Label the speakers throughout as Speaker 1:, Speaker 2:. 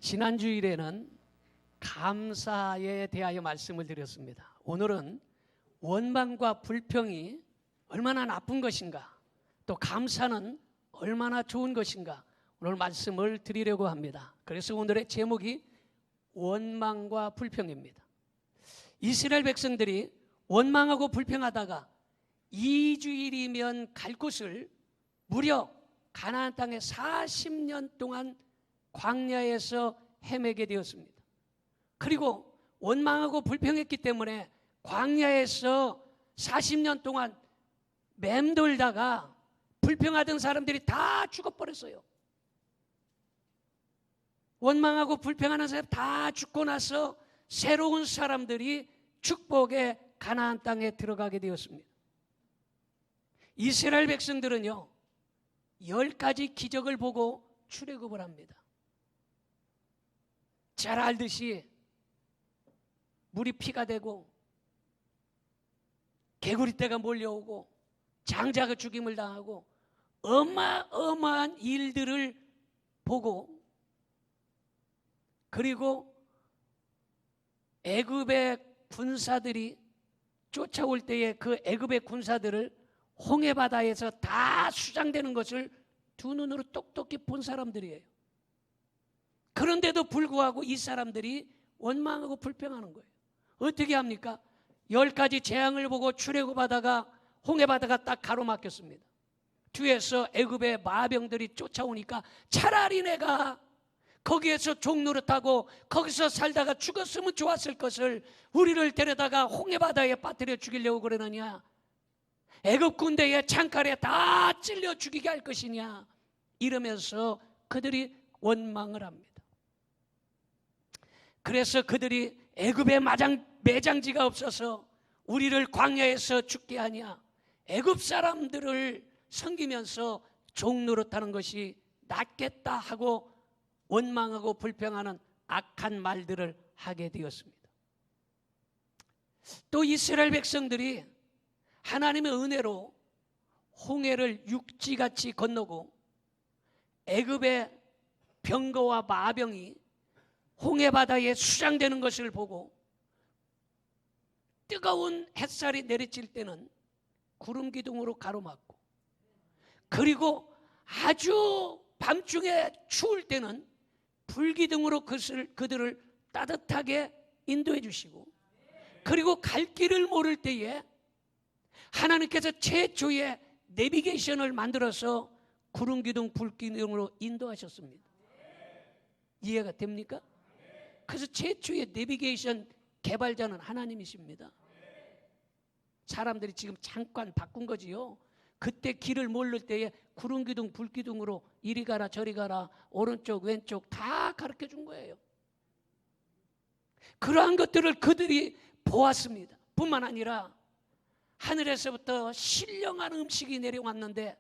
Speaker 1: 지난 주일에는 감사에 대하여 말씀을 드렸습니다. 오늘은 원망과 불평이 얼마나 나쁜 것인가, 또 감사는 얼마나 좋은 것인가, 오늘 말씀을 드리려고 합니다. 그래서 오늘의 제목이 원망과 불평입니다. 이스라엘 백성들이 원망하고 불평하다가 2주일이면 갈 곳을 무려 가나안 땅에 40년 동안 광야에서 헤매게 되었습니다. 그리고 원망하고 불평했기 때문에 광야에서 40년 동안 맴돌다가 불평하던 사람들이 다 죽어버렸어요. 원망하고 불평하는 사람 다 죽고 나서 새로운 사람들이 축복의 가나안 땅에 들어가게 되었습니다. 이스라엘 백성들은요, 10가지 기적을 보고 출애굽을 합니다. 잘 알듯이 물이 피가 되고 개구리떼가 몰려오고 장자가 죽임을 당하고 어마어마한 일들을 보고, 그리고 애굽의 군사들이 쫓아올 때에 그 애굽의 군사들을 홍해바다에서 다 수장되는 것을 두 눈으로 똑똑히 본 사람들이에요. 그런데도 불구하고 이 사람들이 원망하고 불평하는 거예요. 어떻게 합니까? 10가지 재앙을 보고 출애굽하다가 홍해바다가 딱 가로막혔습니다. 뒤에서 애굽의 마병들이 쫓아오니까 차라리 내가 거기에서 종노릇하고 거기서 살다가 죽었으면 좋았을 것을 우리를 데려다가 홍해바다에 빠뜨려 죽이려고 그러느냐, 애굽 군대의 창칼에 다 찔려 죽이게 할 것이냐, 이러면서 그들이 원망을 합니다. 그래서 그들이 애굽에 매장지가 없어서 우리를 광야에서 죽게 하냐, 애굽 사람들을 섬기면서 종노릇하는 것이 낫겠다 하고 원망하고 불평하는 악한 말들을 하게 되었습니다. 또 이스라엘 백성들이 하나님의 은혜로 홍해를 육지같이 건너고 애굽의 병거와 마병이 홍해바다에 수장되는 것을 보고 뜨거운 햇살이 내리칠 때는 구름 기둥으로 가로막고, 그리고 아주 밤중에 추울 때는 불기둥으로 그들을 따뜻하게 인도해 주시고, 그리고 갈 길을 모를 때에 하나님께서 최초의 내비게이션을 만들어서 구름기둥, 불기둥으로 인도하셨습니다. 이해가 됩니까? 그래서 최초의 내비게이션 개발자는 하나님이십니다. 사람들이 지금 잠깐 바꾼 거지요. 그때 길을 모를 때에 구름기둥, 불기둥으로 이리 가라 저리 가라 오른쪽 왼쪽 다 가르쳐 준 거예요. 그러한 것들을 그들이 보았습니다. 뿐만 아니라 하늘에서부터 신령한 음식이 내려왔는데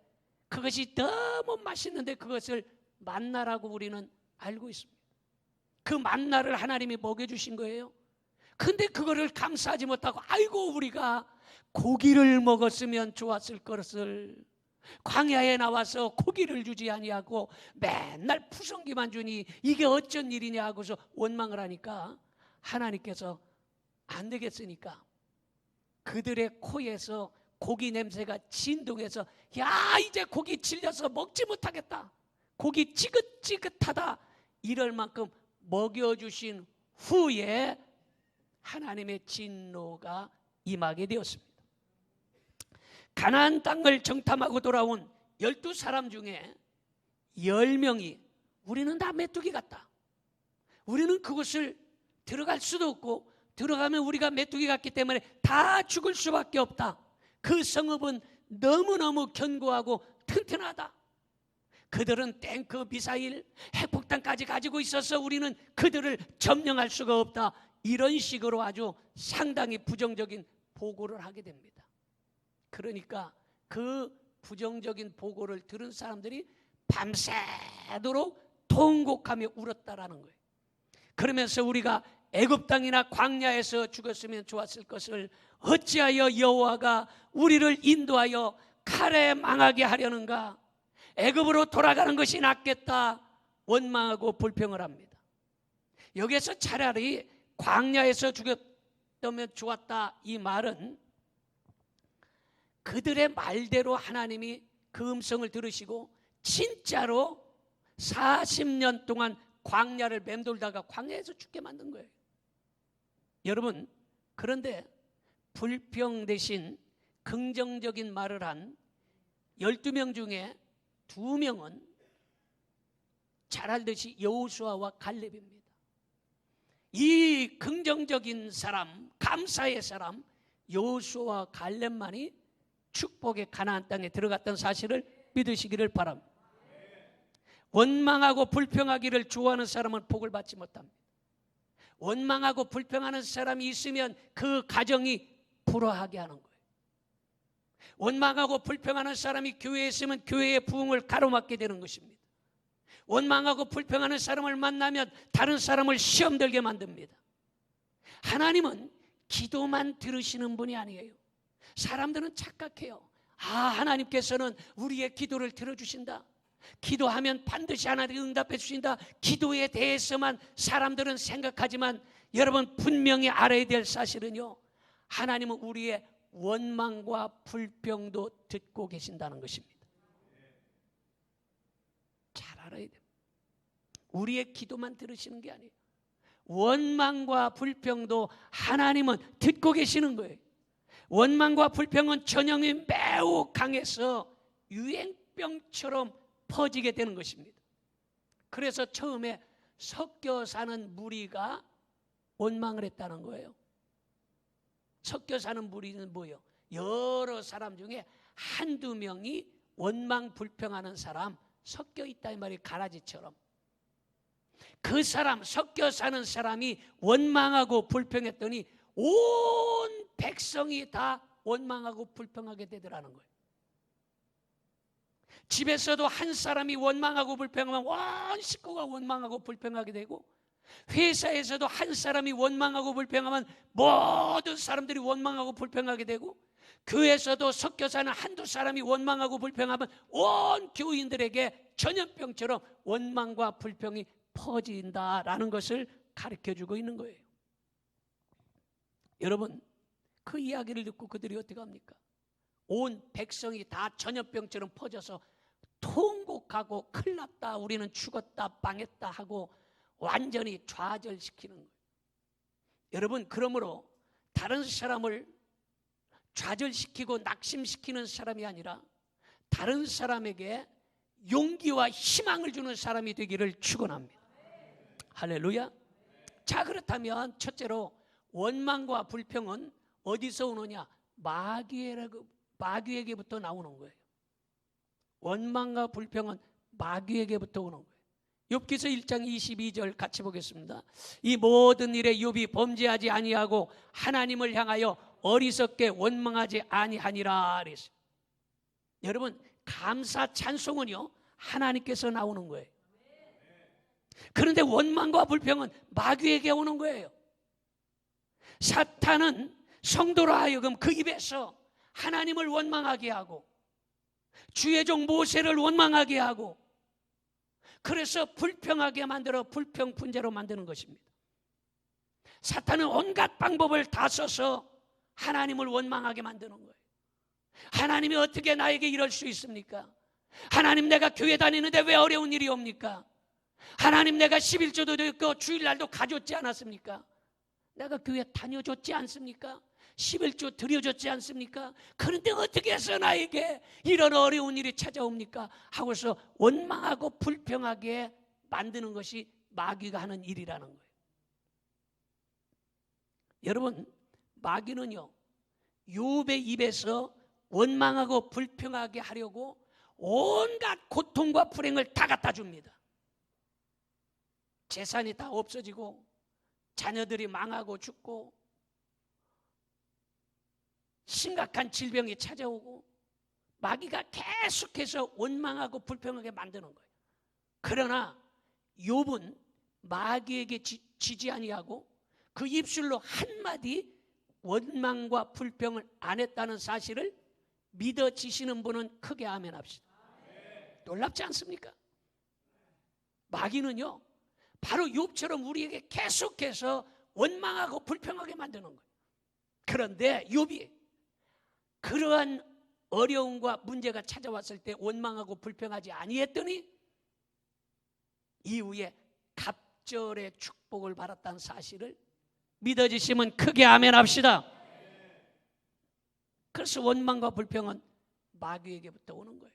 Speaker 1: 그것이 너무 맛있는데 그것을 만나라고 우리는 알고 있습니다. 그 만나를 하나님이 먹여주신 거예요. 근데 그거를 감사하지 못하고, 아이고 우리가 고기를 먹었으면 좋았을 것을 광야에 나와서 고기를 주지 아니하고 맨날 푸성기만 주니 이게 어쩐 일이냐 하고서 원망을 하니까 하나님께서 안 되겠으니까 그들의 코에서 고기 냄새가 진동해서, 야 이제 고기 질려서 먹지 못하겠다, 고기 지긋지긋하다, 이럴 만큼 먹여주신 후에 하나님의 진노가 임하게 되었습니다. 가나안 땅을 정탐하고 돌아온 12사람 중에 10명이 우리는 다 메뚜기 같다, 우리는 그곳을 들어갈 수도 없고 들어가면 우리가 메뚜기 같기 때문에 다 죽을 수밖에 없다, 그 성읍은 너무너무 견고하고 튼튼하다, 그들은 탱크, 미사일, 핵폭탄까지 가지고 있어서 우리는 그들을 점령할 수가 없다, 이런 식으로 아주 상당히 부정적인 보고를 하게 됩니다. 그러니까 그 부정적인 보고를 들은 사람들이 밤새도록 통곡하며 울었다라는 거예요. 그러면서 우리가 애굽 땅이나 광야에서 죽었으면 좋았을 것을 어찌하여 여호와가 우리를 인도하여 칼에 망하게 하려는가, 애굽으로 돌아가는 것이 낫겠다 원망하고 불평을 합니다. 여기에서 차라리 광야에서 죽였다면 좋았다, 이 말은 그들의 말대로 하나님이 그 음성을 들으시고 진짜로 40년 동안 광야를 맴돌다가 광야에서 죽게 만든 거예요. 여러분, 그런데 불평 대신 긍정적인 말을 한 12명 중에 2명은 잘 알듯이 여호수아와 갈렙입니다. 이 긍정적인 사람, 감사의 사람 여호수아와 갈렙만이 축복의 가나안 땅에 들어갔던 사실을 믿으시기를 바랍니다. 원망하고 불평하기를 좋아하는 사람은 복을 받지 못합니다. 원망하고 불평하는 사람이 있으면 그 가정이 불화하게 하는 거예요. 원망하고 불평하는 사람이 교회에 있으면 교회의 부흥을 가로막게 되는 것입니다. 원망하고 불평하는 사람을 만나면 다른 사람을 시험 들게 만듭니다. 하나님은 기도만 들으시는 분이 아니에요. 사람들은 착각해요. 하나님께서는 우리의 기도를 들어주신다, 기도하면 반드시 하나님이 응답해 주신다, 기도에 대해서만 사람들은 생각하지만 여러분, 분명히 알아야 될 사실은요, 하나님은 우리의 원망과 불평도 듣고 계신다는 것입니다. 잘 알아야 돼요. 우리의 기도만 들으시는 게 아니에요. 원망과 불평도 하나님은 듣고 계시는 거예요. 원망과 불평은 전염이 매우 강해서 유행병처럼 퍼지게 되는 것입니다. 그래서 처음에 섞여 사는 무리가 원망을 했다는 거예요. 섞여 사는 무리는 뭐예요? 여러 사람 중에 한두 명이 원망 불평하는 사람 섞여 있다, 이 말이 가라지처럼. 그 사람, 섞여 사는 사람이 원망하고 불평했더니 온 백성이 다 원망하고 불평하게 되더라는 거예요. 집에서도 한 사람이 원망하고 불평하면 온 식구가 원망하고 불평하게 되고, 회사에서도 한 사람이 원망하고 불평하면 모든 사람들이 원망하고 불평하게 되고, 교회에서도 섞여 사는 한두 사람이 원망하고 불평하면 온 교인들에게 전염병처럼 원망과 불평이 퍼진다라는 것을 가르쳐주고 있는 거예요. 여러분, 그 이야기를 듣고 그들이 어떻게 합니까? 온 백성이 다 전염병처럼 퍼져서 통곡하고 큰일 났다, 우리는 죽었다, 망했다 하고 완전히 좌절시키는 거예요. 여러분, 그러므로 다른 사람을 좌절시키고 낙심시키는 사람이 아니라 다른 사람에게 용기와 희망을 주는 사람이 되기를 축원합니다. 할렐루야. 자, 그렇다면 첫째로 원망과 불평은 어디서 오느냐? 마귀에게부터 나오는 거예요. 원망과 불평은 마귀에게부터 오는 거예요. 욥기서 1장 22절 같이 보겠습니다. 이 모든 일에 욥이 범죄하지 아니하고 하나님을 향하여 어리석게 원망하지 아니하니라 그랬어요. 여러분, 감사 찬송은요, 하나님께서 나오는 거예요. 그런데 원망과 불평은 마귀에게 오는 거예요. 사탄은 성도로 하여금 그 입에서 하나님을 원망하게 하고 주의 종 모세를 원망하게 하고, 그래서 불평하게 만들어 불평 분재로 만드는 것입니다. 사탄은 온갖 방법을 다 써서 하나님을 원망하게 만드는 거예요. 하나님이 어떻게 나에게 이럴 수 있습니까? 하나님, 내가 교회 다니는데 왜 어려운 일이 옵니까? 하나님, 내가 11조도 듣고 주일날도 가졌지 않았습니까? 내가 교회 다녀줬지 않습니까? 11조 드려줬지 않습니까? 그런데 어떻게 해서 나에게 이런 어려운 일이 찾아옵니까? 하고서 원망하고 불평하게 만드는 것이 마귀가 하는 일이라는 거예요. 여러분, 마귀는요, 욥의 입에서 원망하고 불평하게 하려고 온갖 고통과 불행을 다 갖다 줍니다. 재산이 다 없어지고 자녀들이 망하고 죽고 심각한 질병이 찾아오고 마귀가 계속해서 원망하고 불평하게 만드는 거예요. 그러나 욥은 마귀에게 지지 아니하고 그 입술로 한마디 원망과 불평을 안 했다는 사실을 믿어지시는 분은 크게 아멘 합시다. 놀랍지 않습니까? 마귀는요, 바로 욥처럼 우리에게 계속해서 원망하고 불평하게 만드는 거예요. 그런데 욥이 그러한 어려움과 문제가 찾아왔을 때 원망하고 불평하지 아니했더니 이후에 갑절의 축복을 받았다는 사실을 믿어지시면 크게 아멘 합시다. 그래서 원망과 불평은 마귀에게부터 오는 거예요.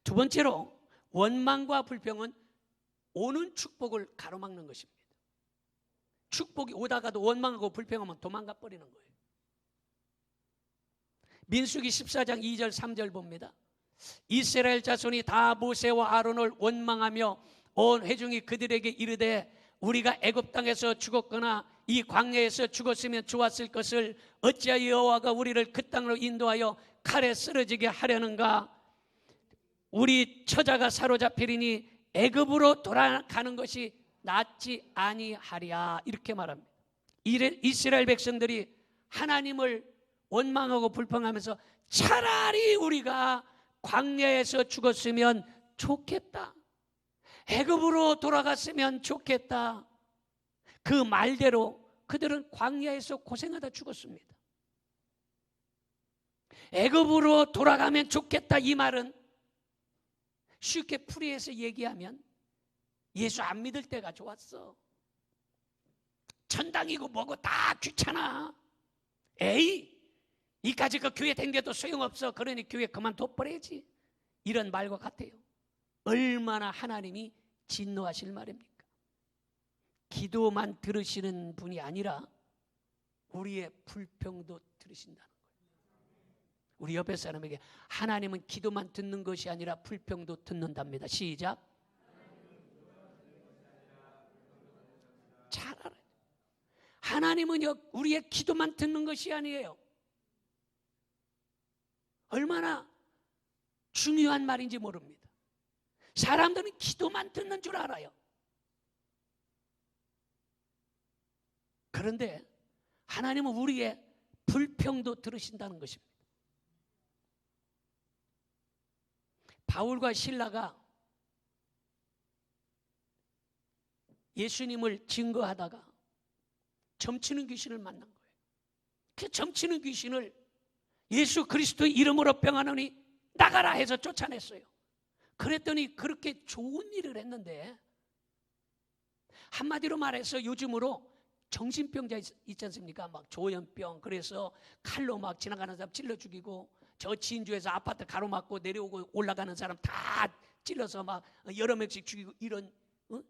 Speaker 1: 두 번째로 원망과 불평은 오는 축복을 가로막는 것입니다. 축복이 오다가도 원망하고 불평하면 도망가 버리는 거예요. 민수기 14장 2절 3절 봅니다. 이스라엘 자손이 다 모세와 아론을 원망하며 온 회중이 그들에게 이르되 우리가 애굽 땅에서 죽었거나 이 광야에서 죽었으면 좋았을 것을 어찌하여 여호와가 우리를 그 땅으로 인도하여 칼에 쓰러지게 하려는가? 우리 처자가 사로잡히리니 애굽으로 돌아가는 것이 낫지 아니하랴. 이렇게 말합니다. 이스라엘 백성들이 하나님을 원망하고 불평하면서 차라리 우리가 광야에서 죽었으면 좋겠다, 애굽으로 돌아갔으면 좋겠다, 그 말대로 그들은 광야에서 고생하다 죽었습니다. 애굽으로 돌아가면 좋겠다, 이 말은 쉽게 풀이해서 얘기하면 예수 안 믿을 때가 좋았어. 천당이고 뭐고 다 귀찮아. 에이, 이까지 그 교회 댕겨도 소용없어. 그러니 교회 그만둬버려야지. 이런 말과 같아요. 얼마나 하나님이 진노하실 말입니까? 기도만 들으시는 분이 아니라 우리의 불평도 들으신다는 거예요. 우리 옆에 사람에게 하나님은 기도만 듣는 것이 아니라 불평도 듣는답니다. 시작. 잘 알아요. 하나님은요, 우리의 기도만 듣는 것이 아니에요. 얼마나 중요한 말인지 모릅니다. 사람들은 기도만 듣는 줄 알아요. 그런데 하나님은 우리의 불평도 들으신다는 것입니다. 바울과 실라가 예수님을 증거하다가 점치는 귀신을 만난 거예요. 그 점치는 귀신을 예수 그리스도의 이름으로 병하노니 나가라 해서 쫓아냈어요. 그랬더니 그렇게 좋은 일을 했는데, 한마디로 말해서 요즘으로 정신병자 있지 않습니까? 막 조현병, 그래서 칼로 막 지나가는 사람 찔러 죽이고, 저 진주에서 아파트 가로막고 내려오고 올라가는 사람 다 찔러서 막 여러 명씩 죽이고, 이런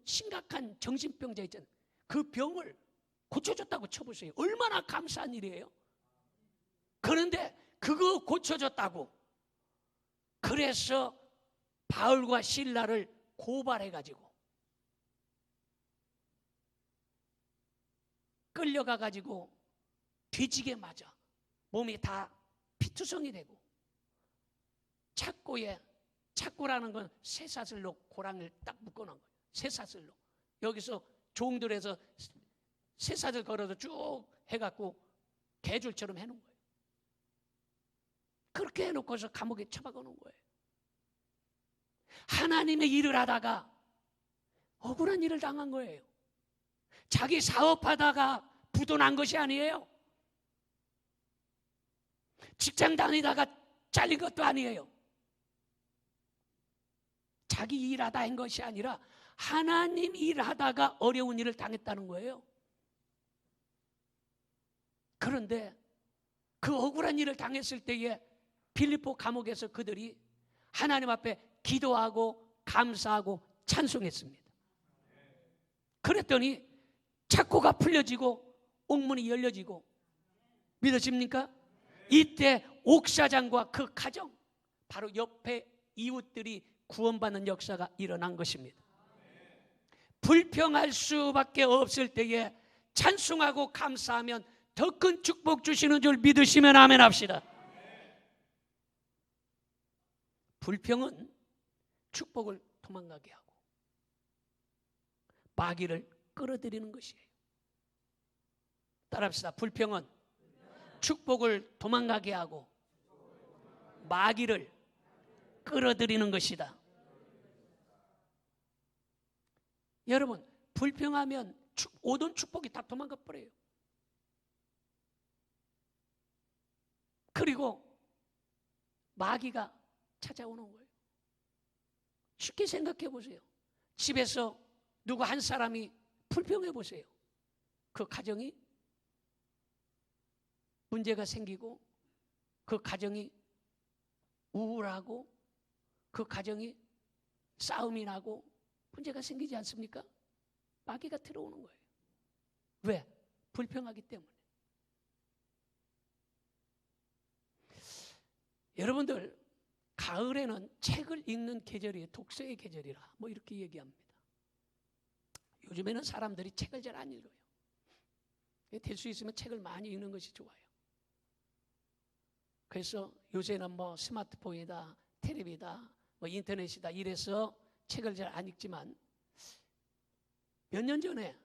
Speaker 1: 심각한 정신병자 있잖아요. 그 병을 고쳐줬다고 쳐보세요. 얼마나 감사한 일이에요. 그런데 그거 고쳐줬다고 그래서 바울과 실라를 고발해가지고 끌려가가지고 뒤지게 맞아 몸이 다 피투성이 되고, 착고라는 건 쇠사슬로 고랑을 딱 묶어놓은 거예요. 쇠사슬로 여기서 종들에서 쇠사슬 걸어서 쭉 해갖고 개줄처럼 해놓은 거예요. 그렇게 해놓고서 감옥에 처박아 놓은 거예요. 하나님의 일을 하다가 억울한 일을 당한 거예요. 자기 사업하다가 부도 난 것이 아니에요. 직장 다니다가 잘린 것도 아니에요. 자기 일하다 한 것이 아니라 하나님 일하다가 어려운 일을 당했다는 거예요. 그런데 그 억울한 일을 당했을 때에 빌립보 감옥에서 그들이 하나님 앞에 기도하고 감사하고 찬송했습니다. 그랬더니 착고가 풀려지고 옥문이 열려지고, 믿으십니까? 이때 옥사장과 그 가정, 바로 옆에 이웃들이 구원받는 역사가 일어난 것입니다. 불평할 수밖에 없을 때에 찬송하고 감사하면 더 큰 축복 주시는 줄 믿으시면 아멘 합시다. 불평은 축복을 도망가게 하고 마귀를 끌어들이는 것이에요. 따라합시다. 불평은 축복을 도망가게 하고 마귀를 끌어들이는 것이다. 여러분, 불평하면 모든 축복이 다 도망가 버려요. 그리고 마귀가 찾아오는 거예요. 쉽게 생각해 보세요. 집에서 누구 한 사람이 불평해 보세요. 그 가정이 문제가 생기고, 그 가정이 우울하고, 그 가정이 싸움이 나고 문제가 생기지 않습니까? 마귀가 들어오는 거예요. 왜? 불평하기 때문에. 여러분들, 가을에는 책을 읽는 계절이에요. 독서의 계절이라 뭐 이렇게 얘기합니다. 요즘에는 사람들이 책을 잘 안 읽어요. 될 수 있으면 책을 많이 읽는 것이 좋아요. 그래서 요새는 뭐 스마트폰이다, 텔레비다, 뭐 인터넷이다 이래서 책을 잘 안 읽지만, 몇 년 전에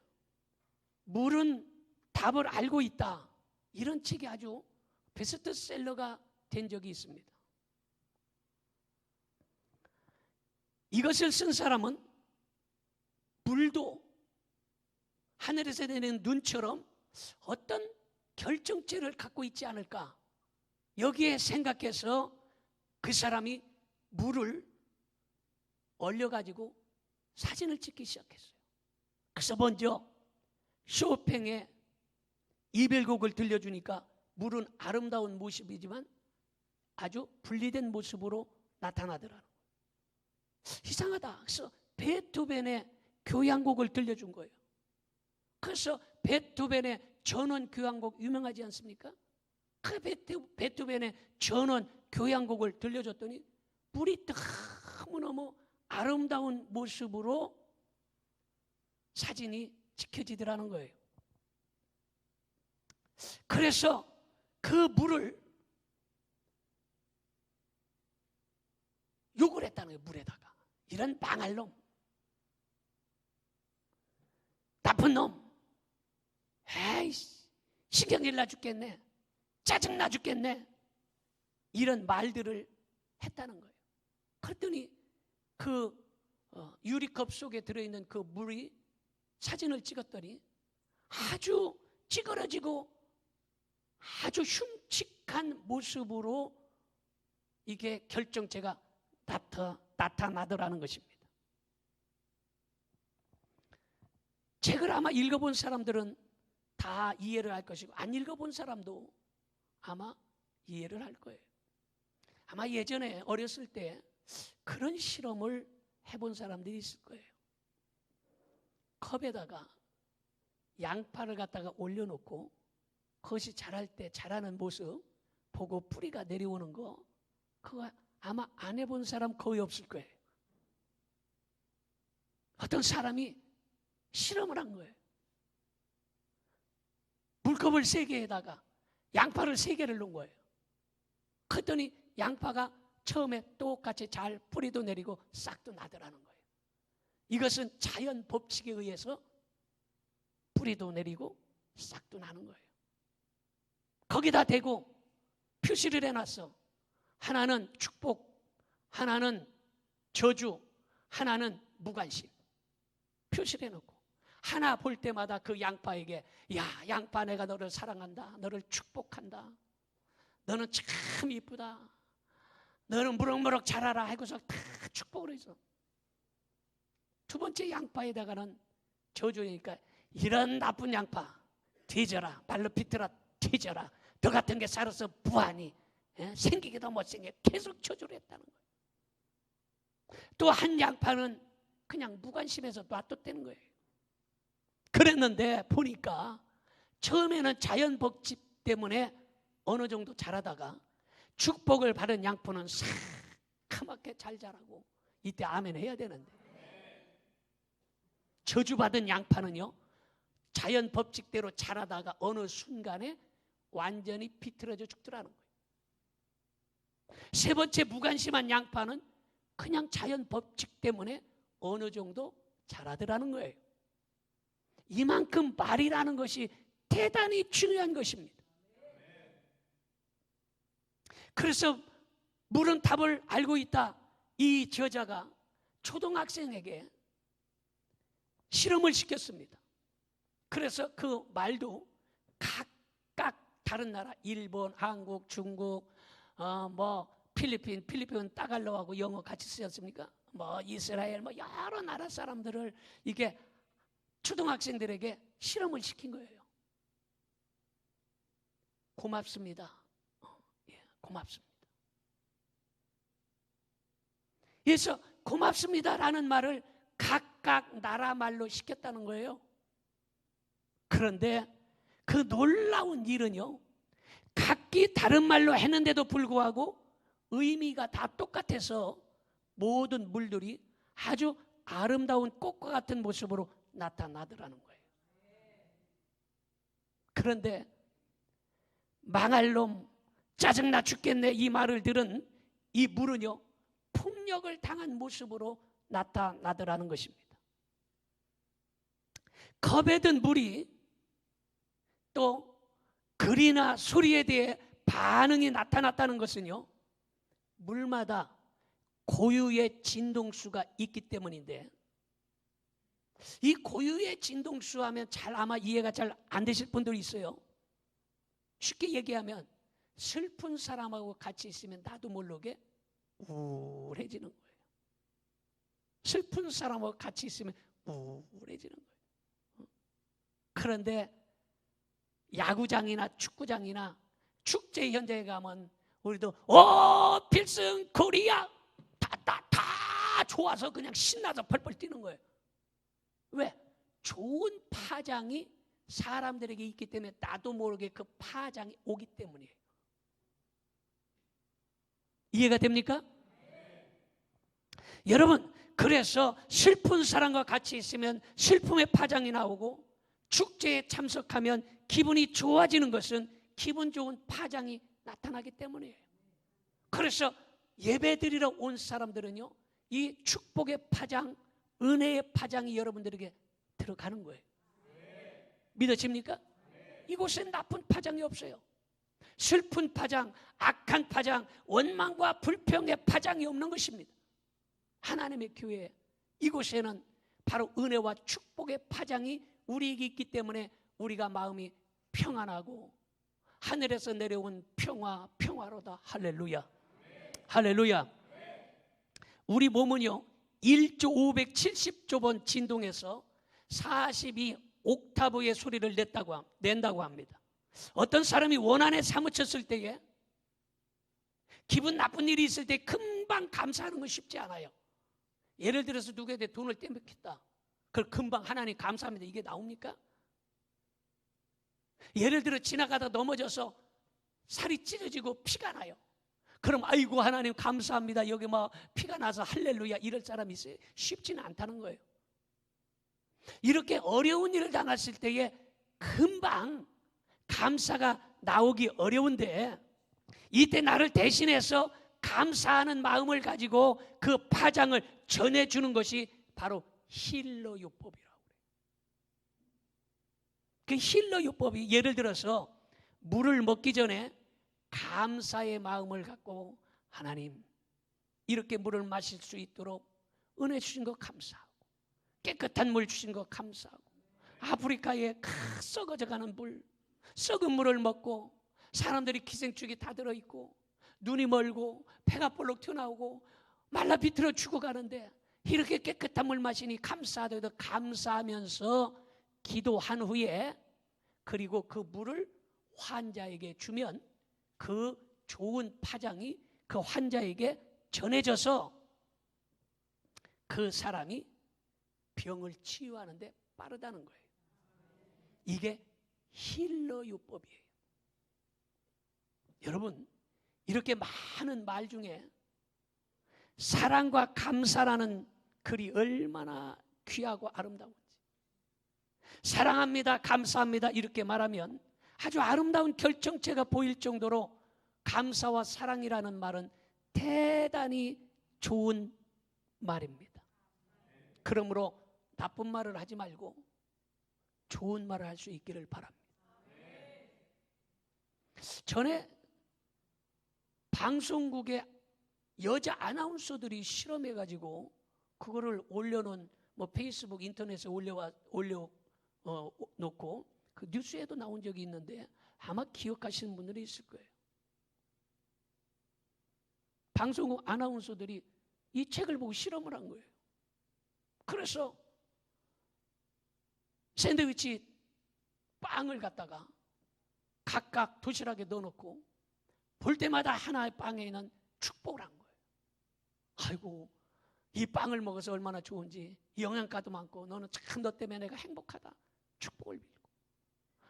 Speaker 1: 물은 답을 알고 있다, 이런 책이 아주 베스트셀러가 된 적이 있습니다. 이것을 쓴 사람은 물도 하늘에서 내리는 눈처럼 어떤 결정체를 갖고 있지 않을까, 여기에 생각해서 그 사람이 물을 얼려가지고 사진을 찍기 시작했어요. 그래서 먼저 쇼팽의 이별곡을 들려주니까 물은 아름다운 모습이지만 아주 분리된 모습으로 나타나더라고요. 이상하다. 그래서 베토벤의 교향곡을 들려준 거예요. 그래서 베토벤의 전원 교향곡 유명하지 않습니까? 그 베토벤의 전원 교향곡을 들려줬더니 물이 너무너무 아름다운 모습으로 사진이 찍혀지더라는 거예요. 그래서 그 물을 욕을 했다는 거예요. 물에다가. 이런 망할 놈, 나쁜 놈, 에이씨, 신경질 나 죽겠네, 짜증 나 죽겠네, 이런 말들을 했다는 거예요. 그랬더니 그 유리컵 속에 들어있는 그 물이 사진을 찍었더니 아주 찌그러지고 아주 흉측한 모습으로 이게 결정체가 나타나더라는 것입니다. 책을 아마 읽어본 사람들은 다 이해를 할 것이고, 안 읽어본 사람도 아마 이해를 할 거예요. 아마 예전에 어렸을 때 그런 실험을 해본 사람들이 있을 거예요. 컵에다가 양파를 갖다가 올려놓고 그것이 자랄 때 자라는 모습 보고 뿌리가 내려오는 거, 그거 아마 안 해본 사람 거의 없을 거예요. 어떤 사람이 실험을 한 거예요. 물컵을 3개에다가 양파를 3개를 넣은 거예요. 그랬더니 양파가 처음에 똑같이 잘 뿌리도 내리고 싹도 나더라는 거예요. 이것은 자연 법칙에 의해서 뿌리도 내리고 싹도 나는 거예요. 거기다 대고 표시를 해놨어. 하나는 축복, 하나는 저주, 하나는 무관심. 표시를 해놓고 하나 볼 때마다 그 양파에게, 야, 양파, 내가 너를 사랑한다, 너를 축복한다, 너는 참 이쁘다, 너는 무럭무럭 자라라 하고서 다 축복을 해서, 두 번째 양파에다가는 저주니까, 이런 나쁜 양파 뒤져라, 발로 비틀어 뒤져라, 너 같은 게 살아서 부하니 생기기도 못생겨, 계속 저주를 했다는 거예요. 또 한 양파는 그냥 무관심해서 놔뒀다는 거예요. 그랬는데 보니까 처음에는 자연 법칙 때문에 어느 정도 자라다가 축복을 받은 양파는 새카맣게 잘 자라고, 이때 아멘 해야 되는데, 저주받은 양파는요, 자연 법칙대로 자라다가 어느 순간에 완전히 비틀어져 죽더라는 거예요. 세 번째 무관심한 양파는 그냥 자연 법칙 때문에 어느 정도 자라더라는 거예요. 이만큼 말이라는 것이 대단히 중요한 것입니다. 그래서 물은 답을 알고 있다, 이 저자가 초등학생에게 실험을 시켰습니다. 그래서 그 말도 각각 다른 나라, 일본, 한국, 중국, 필리핀은 따갈로하고 영어 같이 쓰지 않습니까? 이스라엘, 여러 나라 사람들을 이게 초등학생들에게 실험을 시킨 거예요. 고맙습니다. 고맙습니다. 그래서 고맙습니다라는 말을 각각 나라 말로 시켰다는 거예요. 그런데 그 놀라운 일은요, 각기 다른 말로 했는데도 불구하고 의미가 다 똑같아서 모든 물들이 아주 아름다운 꽃과 같은 모습으로 나타나더라는 거예요. 그런데 망할 놈, 짜증나 죽겠네, 이 말을 들은 이 물은요, 폭력을 당한 모습으로 나타나더라는 것입니다. 겁에 든 물이 또 글이나 소리에 대해 반응이 나타났다는 것은요, 물마다 고유의 진동수가 있기 때문인데, 이 고유의 진동수 하면 아마 이해가 잘 안 되실 분들이 있어요. 쉽게 얘기하면 슬픈 사람하고 같이 있으면 나도 모르게 우울해지는 거예요. 슬픈 사람하고 같이 있으면 우울해지는 거예요. 그런데 야구장이나 축구장이나 축제 현장에 가면 우리도 필승 코리아 다 좋아서 그냥 신나서 펄펄 뛰는 거예요. 왜? 좋은 파장이 사람들에게 있기 때문에 나도 모르게 그 파장이 오기 때문이에요. 이해가 됩니까? 여러분, 그래서 슬픈 사람과 같이 있으면 슬픔의 파장이 나오고, 축제에 참석하면 기분이 좋아지는 것은 기분 좋은 파장이 나타나기 때문이에요. 그래서 예배드리러 온 사람들은요, 이 축복의 파장, 은혜의 파장이 여러분들에게 들어가는 거예요. 믿어집니까? 이곳엔 나쁜 파장이 없어요. 슬픈 파장, 악한 파장, 원망과 불평의 파장이 없는 것입니다. 하나님의 교회, 이곳에는 바로 은혜와 축복의 파장이 우리에게 있기 때문에 우리가 마음이 평안하고 하늘에서 내려온 평화로다. 할렐루야. 할렐루야. 우리 몸은요, 1조 570조 번 진동해서 42옥타브의 소리를 낸다고 합니다. 어떤 사람이 원한에 사무쳤을 때에, 기분 나쁜 일이 있을 때 금방 감사하는 건 쉽지 않아요. 예를 들어서 누구에게 돈을 떼먹겠다, 그걸 금방 하나님 감사합니다, 이게 나옵니까? 예를 들어 지나가다 넘어져서 살이 찢어지고 피가 나요. 그럼 아이고 하나님 감사합니다, 여기 피가 나서 할렐루야, 이럴 사람이 있어요? 쉽지는 않다는 거예요. 이렇게 어려운 일을 당했을 때에 금방 감사가 나오기 어려운데, 이때 나를 대신해서 감사하는 마음을 가지고 그 파장을 전해주는 것이 바로 힐러요법이라고 그래요. 그 힐러요법이, 예를 들어서 물을 먹기 전에 감사의 마음을 갖고, 하나님 이렇게 물을 마실 수 있도록 은혜 주신 거 감사하고, 깨끗한 물 주신 거 감사하고, 아프리카에 썩어져가는 물, 썩은 물을 먹고 사람들이 기생충이 다 들어있고 눈이 멀고 배가 볼록 튀어나오고 말라 비틀어 죽어가는데, 이렇게 깨끗한 물 마시니 감사하다고 감사하면서 기도한 후에, 그리고 그 물을 환자에게 주면 그 좋은 파장이 그 환자에게 전해져서 그 사람이 병을 치유하는 데 빠르다는 거예요. 이게 힐러요법이에요. 여러분, 이렇게 많은 말 중에 사랑과 감사라는 글이 얼마나 귀하고 아름다운지, 사랑합니다, 감사합니다 이렇게 말하면 아주 아름다운 결정체가 보일 정도로 감사와 사랑이라는 말은 대단히 좋은 말입니다. 그러므로 나쁜 말을 하지 말고 좋은 말을 할 수 있기를 바랍니다. 전에 방송국에 여자 아나운서들이 실험해가지고 그거를 올려놓은 뭐 페이스북, 인터넷에 놓고 그 뉴스에도 나온 적이 있는데 아마 기억하시는 분들이 있을 거예요. 방송국 아나운서들이 이 책을 보고 실험을 한 거예요. 그래서 샌드위치 빵을 갖다가 각각 도시락에 넣어놓고 볼 때마다 하나의 빵에는 축복을 한 거예요. 아이고, 이 빵을 먹어서 얼마나 좋은지, 영양가도 많고 너는 참 너 때문에 내가 행복하다, 축복을 빌고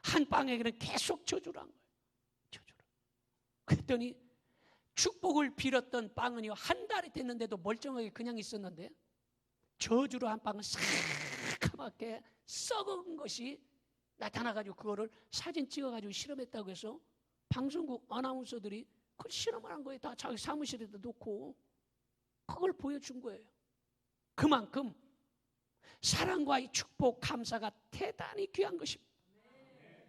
Speaker 1: 한 빵에게는 계속 저주를 한 거예요. 저주를. 그랬더니 축복을 빌었던 빵은요, 한 달이 됐는데도 멀쩡하게 그냥 있었는데 저주로 한 빵은 새카맣게 썩은 것이 나타나가지고 그거를 사진 찍어가지고 실험했다고 해서 방송국 아나운서들이 그 실험을 한 거예요. 다 자기 사무실에다 놓고 그걸 보여준 거예요. 그만큼 사랑과의 축복, 감사가 대단히 귀한 것입니다.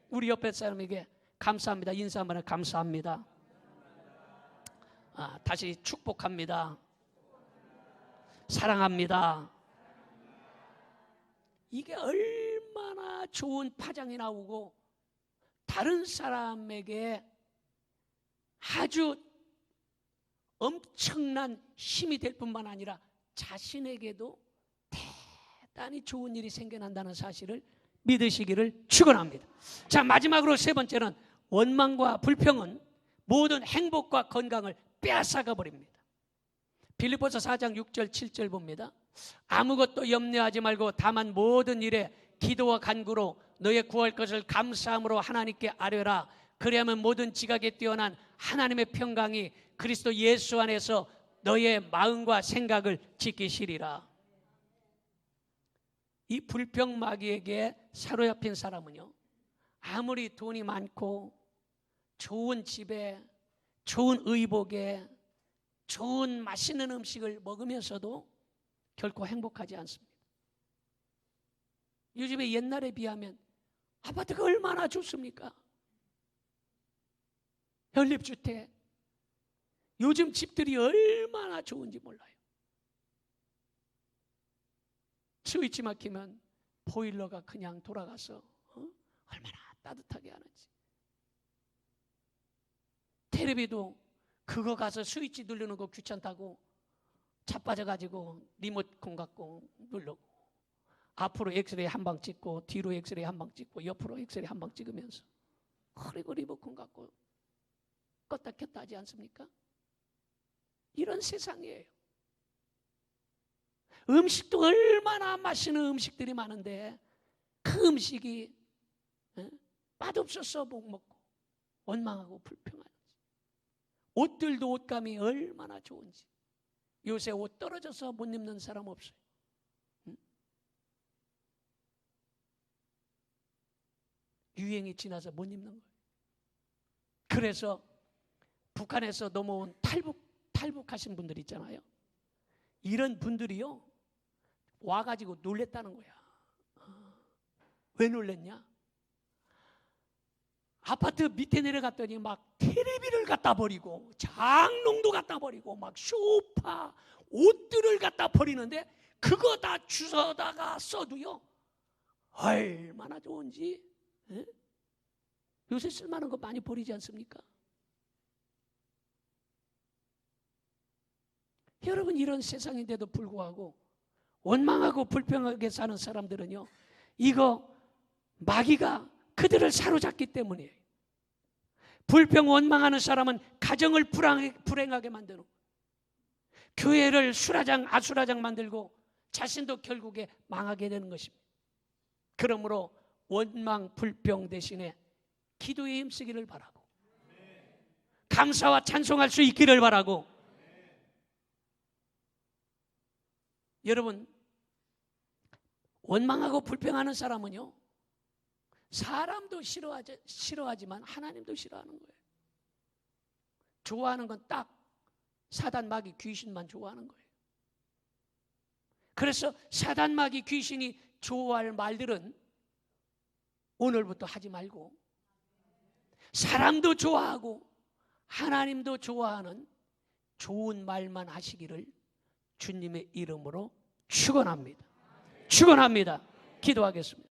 Speaker 1: 우리 옆에 사람에게 감사합니다 인사 한번 해. 감사합니다. 다시 축복합니다. 사랑합니다. 이게 얼마나 좋은 파장이 나오고 다른 사람에게 아주 엄청난 힘이 될 뿐만 아니라 자신에게도 대단히 좋은 일이 생겨난다는 사실을 믿으시기를 축원합니다. 자, 마지막으로 세 번째는 원망과 불평은 모든 행복과 건강을 빼앗아가 버립니다. 빌립보서 4장 6절 7절 봅니다. 아무것도 염려하지 말고 다만 모든 일에 기도와 간구로 너의 구할 것을 감사함으로 하나님께 아뢰라. 그리하면 모든 지각에 뛰어난 하나님의 평강이 그리스도 예수 안에서 너의 마음과 생각을 지키시리라. 이 불평마귀에게 사로잡힌 사람은요, 아무리 돈이 많고 좋은 집에 좋은 의복에 좋은 맛있는 음식을 먹으면서도 결코 행복하지 않습니다. 요즘에 옛날에 비하면 아파트가 얼마나 좋습니까? 연립주택, 요즘 집들이 얼마나 좋은지 몰라요. 스위치 막히면 보일러가 그냥 돌아가서 얼마나 따뜻하게 하는지. 텔레비도 그거 가서 스위치 누르는 거 귀찮다고 자빠져가지고 리모컨 갖고 누르고, 앞으로 엑스레이 한 방 찍고 뒤로 엑스레이 한 방 찍고 옆으로 엑스레이 한 방 찍으면서 그리고 리모컨 갖고 껐다 켰다 하지 않습니까? 이런 세상이에요. 음식도 얼마나 맛있는 음식들이 많은데 그 음식이 맛없어서 못 먹고 원망하고 불평하는지, 옷들도 옷감이 얼마나 좋은지, 요새 옷 떨어져서 못 입는 사람 없어요. 유행이 지나서 못 입는 거예요. 그래서 북한에서 넘어온 탈북하신 분들 있잖아요. 이런 분들이요, 와가지고 놀랬다는 거야. 왜 놀랬냐? 아파트 밑에 내려갔더니 막 텔레비를 갖다 버리고 장롱도 갖다 버리고 막 소파, 옷들을 갖다 버리는데 그거 다 주워다가 써도요 얼마나 좋은지. 에? 요새 쓸만한 거 많이 버리지 않습니까? 여러분, 이런 세상인데도 불구하고 원망하고 불평하게 사는 사람들은요, 이거 마귀가 그들을 사로잡기 때문이에요. 불평 원망하는 사람은 가정을 불행하게 만드는, 교회를 술화장 아수라장 만들고 자신도 결국에 망하게 되는 것입니다. 그러므로 원망 불평 대신에 기도에 힘쓰기를 바라고, 감사와 찬송할 수 있기를 바라고. 여러분, 원망하고 불평하는 사람은요, 사람도 싫어하지만 하나님도 싫어하는 거예요. 좋아하는 건 딱 사단 마귀 귀신만 좋아하는 거예요. 그래서 사단 마귀 귀신이 좋아할 말들은 오늘부터 하지 말고, 사람도 좋아하고 하나님도 좋아하는 좋은 말만 하시기를 주님의 이름으로 축원합니다. 축원합니다. 기도하겠습니다.